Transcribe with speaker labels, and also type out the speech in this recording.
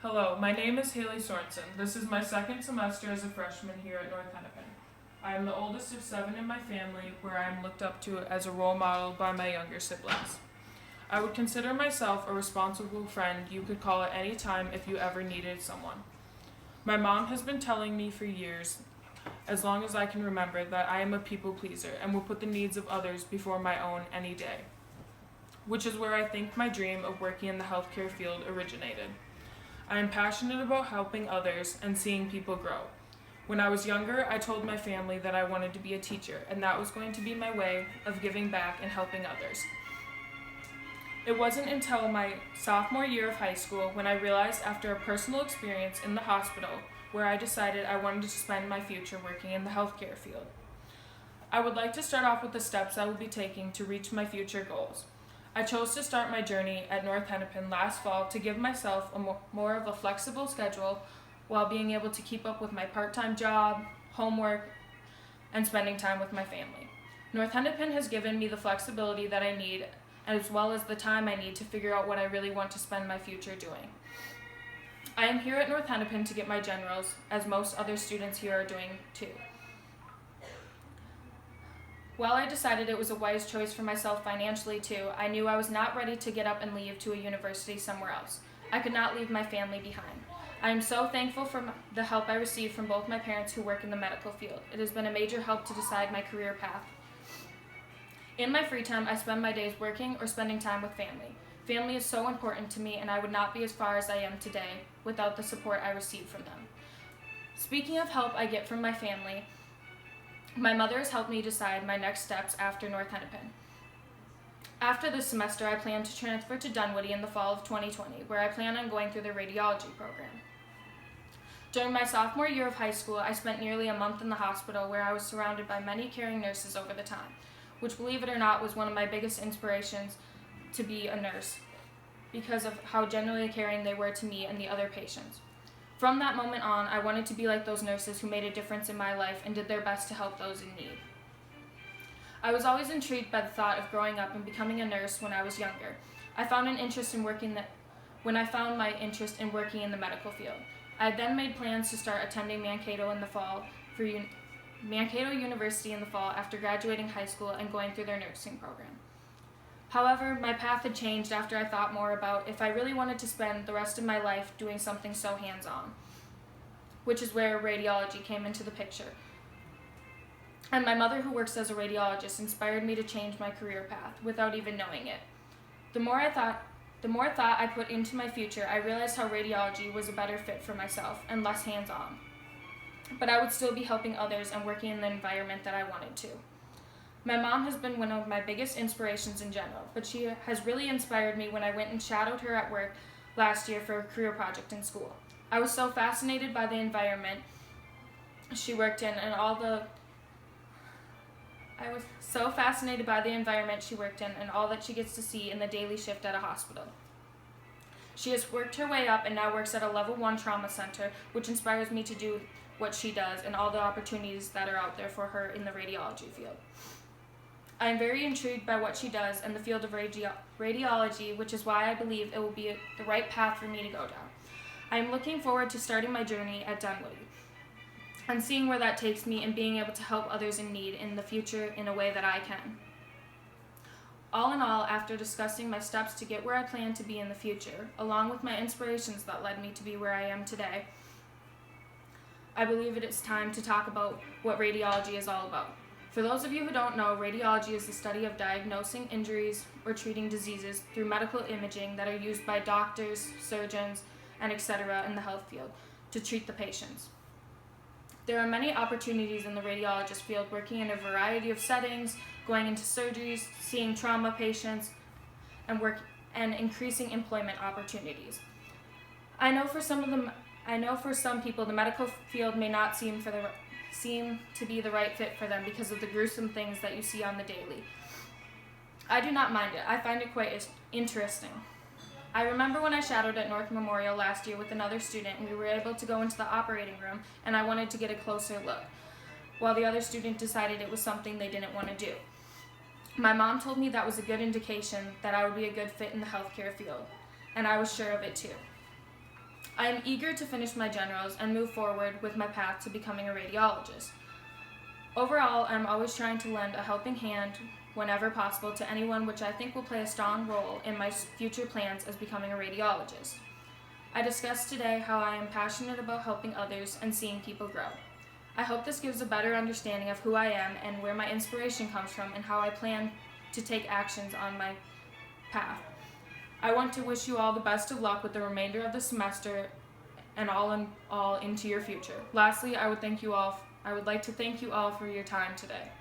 Speaker 1: Hello, my name is Hailey Sorensen. This is my second semester as a freshman here at North Hennepin. I am the oldest of 7 in my family, where I am looked up to as a role model by my younger siblings. I would consider myself a responsible friend you could call at any time if you ever needed someone. My mom has been telling me for years, as long as I can remember, that I am a people pleaser and will put the needs of others before my own any day, which is where I think my dream of working in the healthcare field originated. I am passionate about helping others and seeing people grow. When I was younger, I told my family that I wanted to be a teacher, and that was going to be my way of giving back and helping others. It wasn't until my sophomore year of high school when I realized, after a personal experience in the hospital, where I decided I wanted to spend my future working in the healthcare field. I would like to start off with the steps I will be taking to reach my future goals. I chose to start my journey at North Hennepin last fall to give myself more of a flexible schedule while being able to keep up with my part-time job, homework, and spending time with my family. North Hennepin has given me the flexibility that I need, as well as the time I need to figure out what I really want to spend my future doing. I am here at North Hennepin to get my generals, as most other students here are doing too. While I decided it was a wise choice for myself financially too, I knew I was not ready to get up and leave to a university somewhere else. I could not leave my family behind. I am so thankful for the help I received from both my parents who work in the medical field. It has been a major help to decide my career path. In my free time, I spend my days working or spending time with family. Family is so important to me, and I would not be as far as I am today without the support I receive from them. Speaking of help I get from my family, my mother has helped me decide my next steps after North Hennepin. After this semester, I plan to transfer to Dunwoody in the fall of 2020, where I plan on going through the radiology program. During my sophomore year of high school, I spent nearly a month in the hospital, where I was surrounded by many caring nurses over the time, which, believe it or not, was one of my biggest inspirations to be a nurse, because of how genuinely caring they were to me and the other patients. From that moment on, I wanted to be like those nurses who made a difference in my life and did their best to help those in need. I was always intrigued by the thought of growing up and becoming a nurse when I was younger. I found my interest in working in the medical field. I had then made plans to start attending Mankato University in the fall after graduating high school and going through their nursing program. However, my path had changed after I thought more about if I really wanted to spend the rest of my life doing something so hands-on, which is where radiology came into the picture. And my mother, who works as a radiologist, inspired me to change my career path without even knowing it. The more thought I put into my future, I realized how radiology was a better fit for myself and less hands-on. But I would still be helping others and working in the environment that I wanted to. My mom has been one of my biggest inspirations in general, but she has really inspired me when I went and shadowed her at work last year for a career project in school. I was so fascinated by the environment she worked in and all that she gets to see in the daily shift at a hospital. She has worked her way up and now works at a level 1 trauma center, which inspires me to do what she does and all the opportunities that are out there for her in the radiology field. I am very intrigued by what she does in the field of radiology, which is why I believe it will be the right path for me to go down. I am looking forward to starting my journey at Dunwoody and seeing where that takes me and being able to help others in need in the future in a way that I can. All in all, after discussing my steps to get where I plan to be in the future, along with my inspirations that led me to be where I am today, I believe it is time to talk about what radiology is all about. For those of you who don't know, radiology is the study of diagnosing injuries or treating diseases through medical imaging that are used by doctors, surgeons, and etc. in the health field to treat the patients. There are many opportunities in the radiologist field, working in a variety of settings, going into surgeries, seeing trauma patients, and increasing employment opportunities. I know for some people the medical field may not seem to be the right fit for them because of the gruesome things that you see on the daily. I do not mind it. I find it quite interesting. I remember when I shadowed at North Memorial last year with another student, and we were able to go into the operating room, and I wanted to get a closer look, while the other student decided it was something they didn't want to do. My mom told me that was a good indication that I would be a good fit in the healthcare field, and I was sure of it too. I am eager to finish my generals and move forward with my path to becoming a radiologist. Overall, I'm always trying to lend a helping hand whenever possible to anyone, which I think will play a strong role in my future plans as becoming a radiologist. I discussed today how I am passionate about helping others and seeing people grow. I hope this gives a better understanding of who I am and where my inspiration comes from and how I plan to take actions on my path. I want to wish you all the best of luck with the remainder of the semester and all into your future. Lastly, I would like to thank you all for your time today.